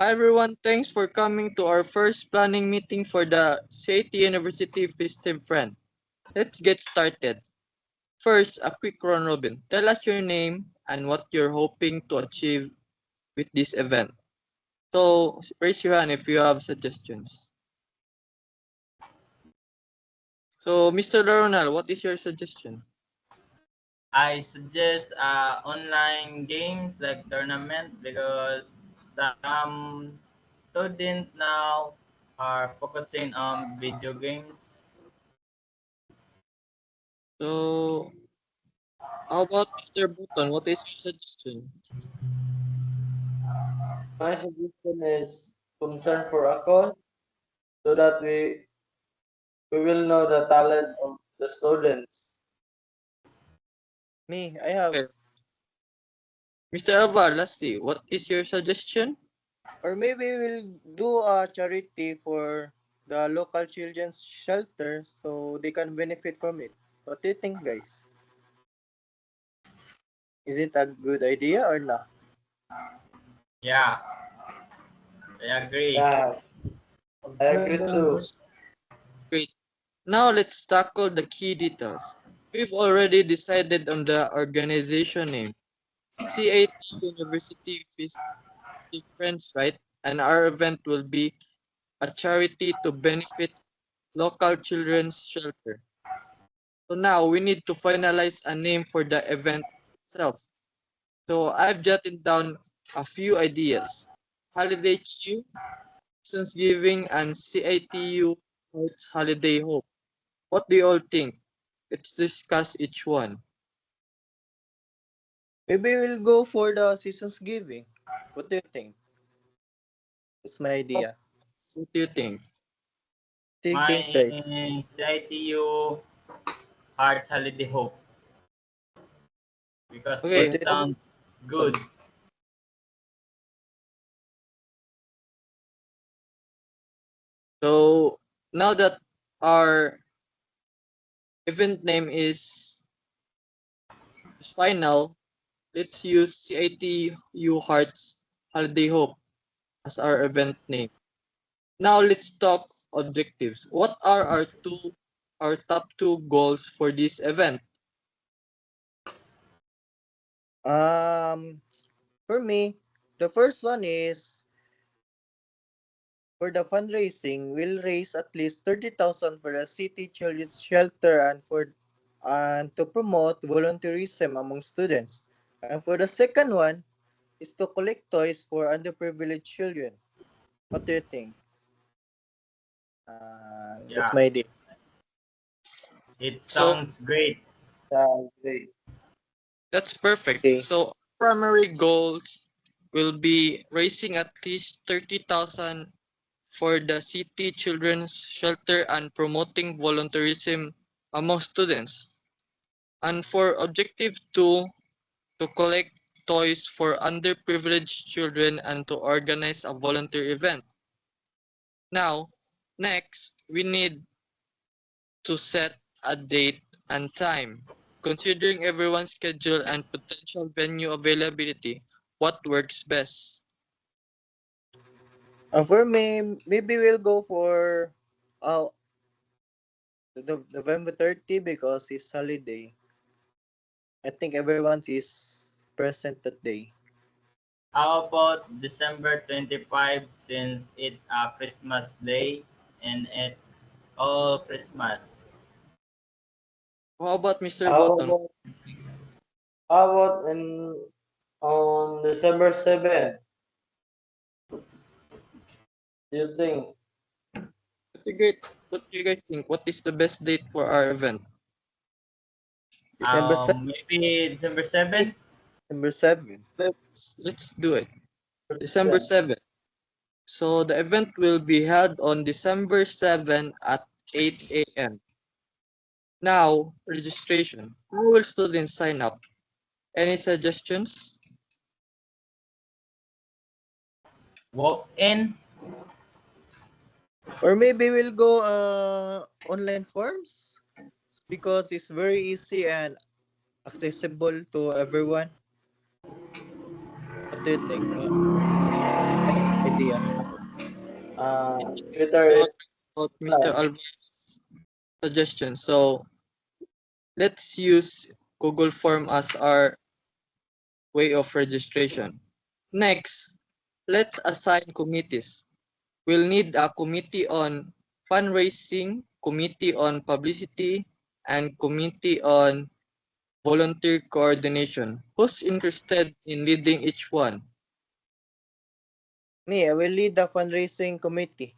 Hi everyone, thanks for coming to our first planning meeting for the CIT University Festive Friend. Let's get started. First, a quick run robin. Tell us your name and what you're hoping to achieve with this event. So, raise your hand if you have suggestions. So, Mr. Ronald, what is your suggestion? I suggest online games like tournament because some students now are focusing on video games. So, how about Mr. Button? What is your suggestion? My suggestion is concern for a cause so that we will know the talent of the students. Me, I have, Okay. Mr. Alvar, lastly, what is your suggestion? or maybe we'll do a charity for the local children's shelter so they can benefit from it. What do you think, guys? Is it a good idea or not? Yeah, I agree. Yeah, I agree too. Great. Now let's tackle the key details. We've already decided on the organization name, CAT University Festive Friends, right? And our event will be a charity to benefit local children's shelter. So now we need to finalize a name for the event itself. So I've jotted down a few ideas. Holiday Chew, Giving, and CITU Arts Holiday Hope. What do you all think? Let's discuss each one. Maybe we'll go for the season's giving. What do you think? It's my idea. What do you think? What do you My think, guys? CITU Arts Holiday Hope because What Okay, do it you think? sounds good. so now that our event name is final, let's use CITU Hearts Holiday Hope as our event name. Now let's talk objectives. What are our top two goals for this event? Um, for me, the first one is for the fundraising, we'll raise at least 30,000 for the city children's shelter and to promote volunteerism among students. And for the second one is to collect toys for underprivileged children. What do you think? That's Yeah, my idea. it So sounds great. Yeah, great. that's perfect. Okay. So primary goals will be raising at least 30,000 for the city children's shelter and promoting volunteerism among students. And for objective 2, to collect toys for underprivileged children and to organize a volunteer event. Now, next, we need to set a date and time. Considering everyone's schedule and potential venue availability, what works best? For me, maybe we'll go for uh, the November 30 because it's holiday. I think everyone is present that day. How about December 25 since it's a Christmas day and it's all Christmas? How about Mr. How Button? about, how about on December 7th? Do you think? What do you guys think? What is the best date for our event? December 7. Maybe December 7th. December 7. Let's do it. December 7th. So the event will be held on December 7 at 8 a.m. Now, registration. How will students sign up? Any suggestions? Walk in. Or maybe we'll go online forms because it's very easy and accessible to everyone. What do you think? Any idea? already. Twitter So is about Mr. Alvarez's suggestion. So let's use Google Form as our way of registration. Next, let's assign committees. We'll need a committee on fundraising, committee on publicity, and committee on volunteer coordination. Who's interested in leading each one? Me, I will lead the fundraising committee.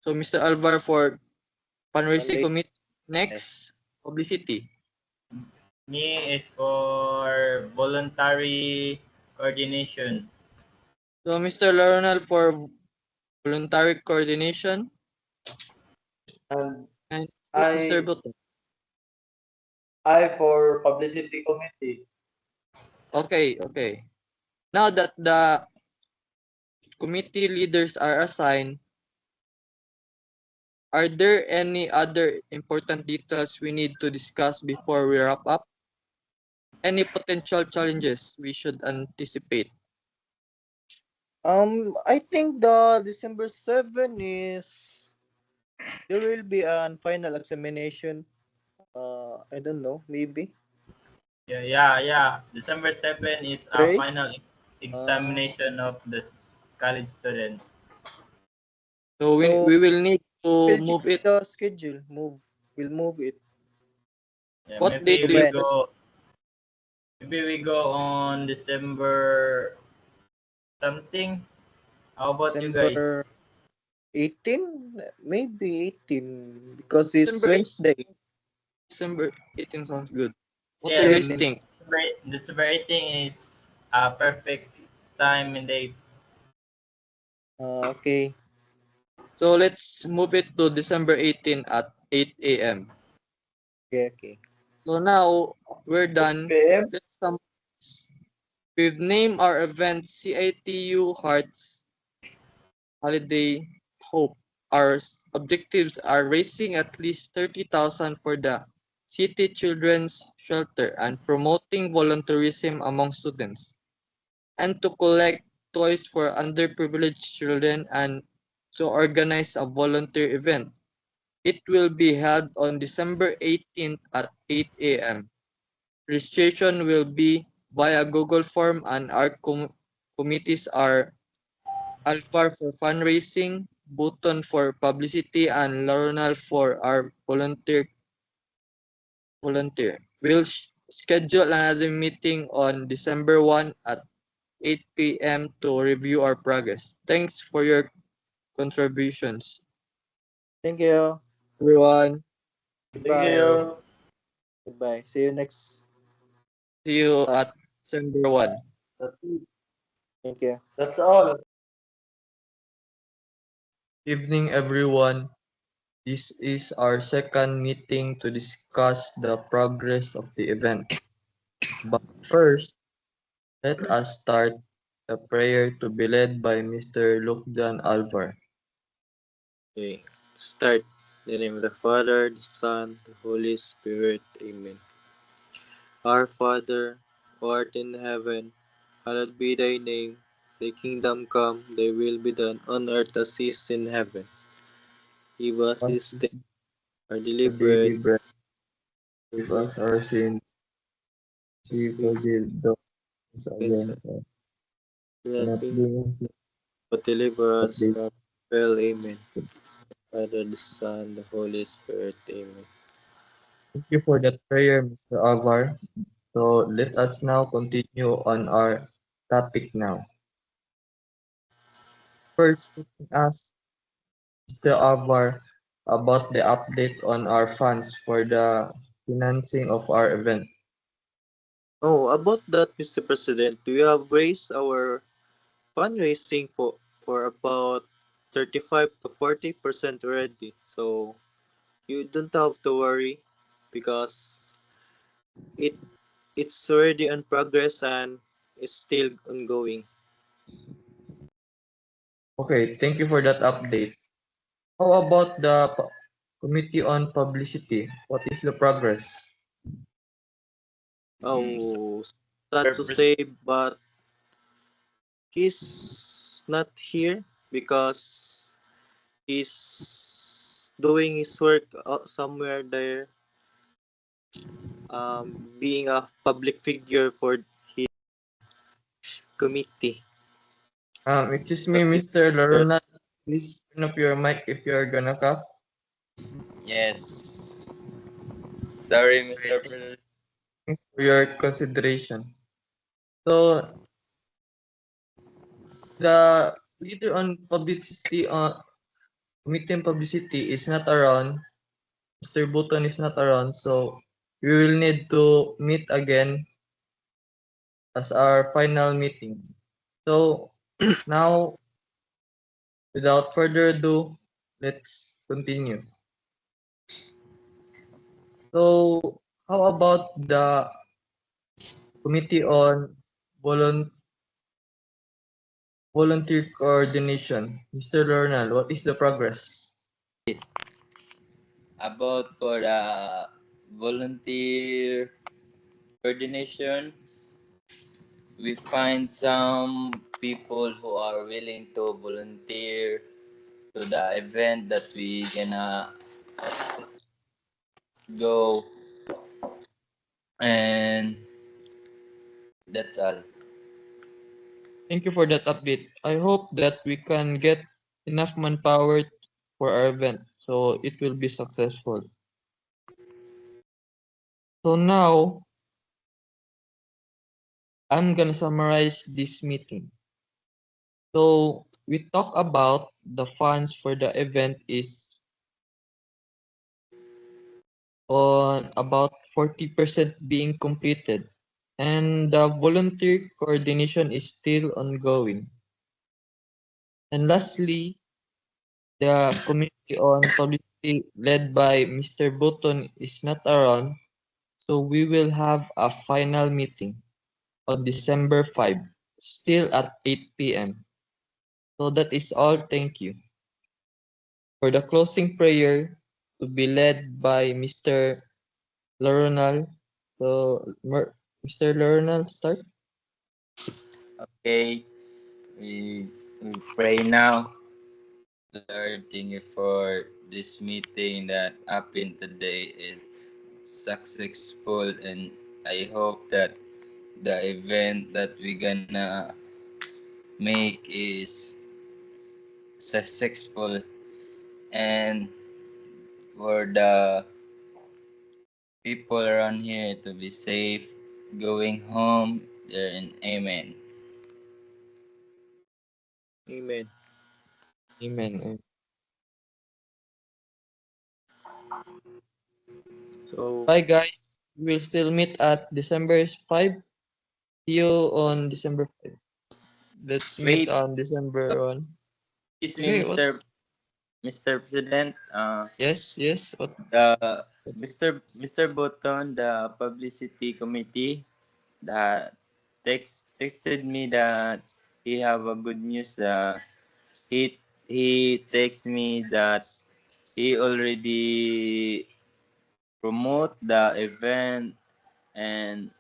So Mr. Alvar for fundraising Fundraising. committee. Next, publicity. Me is for voluntary coordination. So Mr. Laronal for voluntary coordination. and And Mr. I Boto. I for publicity committee. Okay. Now that the committee leaders are assigned, are there any other important details we need to discuss before we wrap up? Any potential challenges we should anticipate? I think the December 7 is there will be an final examination. I don't know, maybe. Yeah. December 7 is a Race. final examination of the college student. So So we will need to we'll move change it. the schedule. We'll move it. Yeah, What date do you Events. maybe we go on December something. How about you guys? December 18, maybe 18 because it's December 8th? Wednesday. December 18 sounds good. What do Yeah, you guys Evening. think? December 18 is a perfect time and date. Okay. So let's move it to December 18 at 8 a.m. Okay. So now we're done. PM. Let's summarize. We've named our event CITU Hearts Holiday Hope. Our objectives are raising at least 30,000 for the City Children's Shelter and promoting volunteerism among students, and to collect toys for underprivileged children and to organize a volunteer event. It will be held on December 18th at 8 a.m. Registration will be via Google Form and our committees are Alvar for fundraising, Button for publicity, and Laronal for our volunteer. We'll schedule another meeting on December 1 at 8 p.m. to review our progress. Thanks for your contributions, Thank you. everyone. Thank Goodbye. you. Goodbye. See you next. See you at December 1. That's, Thank you. that's all. Evening, everyone. This is our second meeting to discuss the progress of the event. But first, let us start the prayer to be led by Mr. Lukdan Alvar. Okay. Start. In the name of the Father, the Son, the Holy Spirit. Amen. Our Father, who art in heaven, hallowed be thy name. Thy kingdom come, thy will be done on earth as it is in heaven. Give us this day our daily Our daily bread. bread, give us our sins, we forgive those against us. Do not bring us But deliver but us they from evil. Amen. Father, the Son, the Holy Spirit. Amen. thank you for that prayer, Mr. Alvar. So let us now continue on our topic now. First, let me ask Mr. Alvar about the update on our funds for the financing of our event. Oh, about that, Mr. President, we have raised our fundraising for about 35 to 40% already. So you don't have to worry because it it's already in progress and it's still ongoing. Okay, thank you for that update. How about the Committee on Publicity? What is the progress? Oh, sad to Purpose. say, but he's not here because he's doing his work somewhere there, being a public figure for his committee. Excuse me, Mr. Laronat. Please turn up your mic if you're gonna cough. Yes. Sorry, Mr. Thank President. you for your consideration. So the leader on publicity committee on publicity is not around. Mr. Button is not around, so we will need to meet again as our final meeting. So now, without further ado, let's continue. So how about the committee on volun- volunteer coordination? Mr. Lornal, what is the progress? About for the volunteer coordination, we find some people who are willing to volunteer to the event that we gonna go, and that's all. Thank you for that update. I hope that we can get enough manpower for our event so it will be successful. So now I'm gonna summarize this meeting. So we talk about the funds for the event is on about 40% being completed and the volunteer coordination is still ongoing. And lastly, the committee on publicity led by Mr. Button is not around, so we will have a final meeting on December 5, still at 8 p.m. So that is all. Thank you. For the closing prayer to be led by Mr. Laronal. So, Mr. Laronal, start. Okay, we pray now. Lord, thank you for this meeting that happened today is successful, and I hope that the event that we're gonna make is successful, and for the people around here to be safe going home there, and amen. Amen. Amen. So, Bye, guys. We will still meet at December 5. See you on December 5. Let's meet Wait, on December 1. excuse me, Okay, what? Mr. President. Yes. What? The Mr. Button, the publicity committee, that texted me that he have a good news. He texted me that he already promote the event, and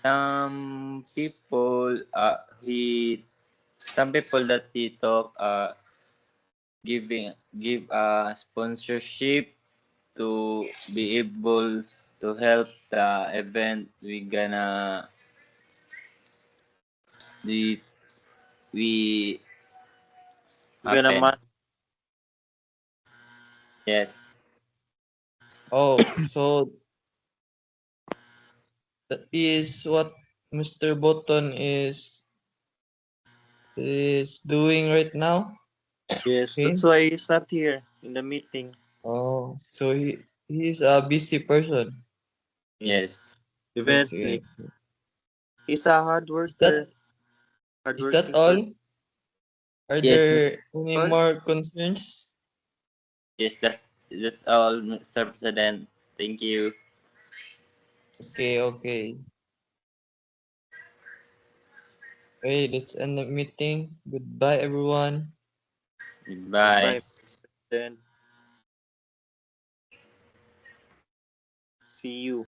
some people he some people that he talk give a sponsorship to be able to help the event the we we're gonna happen. Yes. Oh, so that is what Mr. Button is doing right now. yes, Okay. that's why he's not here in the meeting. Oh, so he's a busy person. Yes, Yes. That's definitely. it. He's a hard Is that worker, is that hardworking person. all? Are Yes, Mr. there any All? more concerns? Yes, that's all, Mr. President. Thank you. Okay. Okay, let's end the meeting. Goodbye, everyone. Goodbye. Goodbye, then. See you.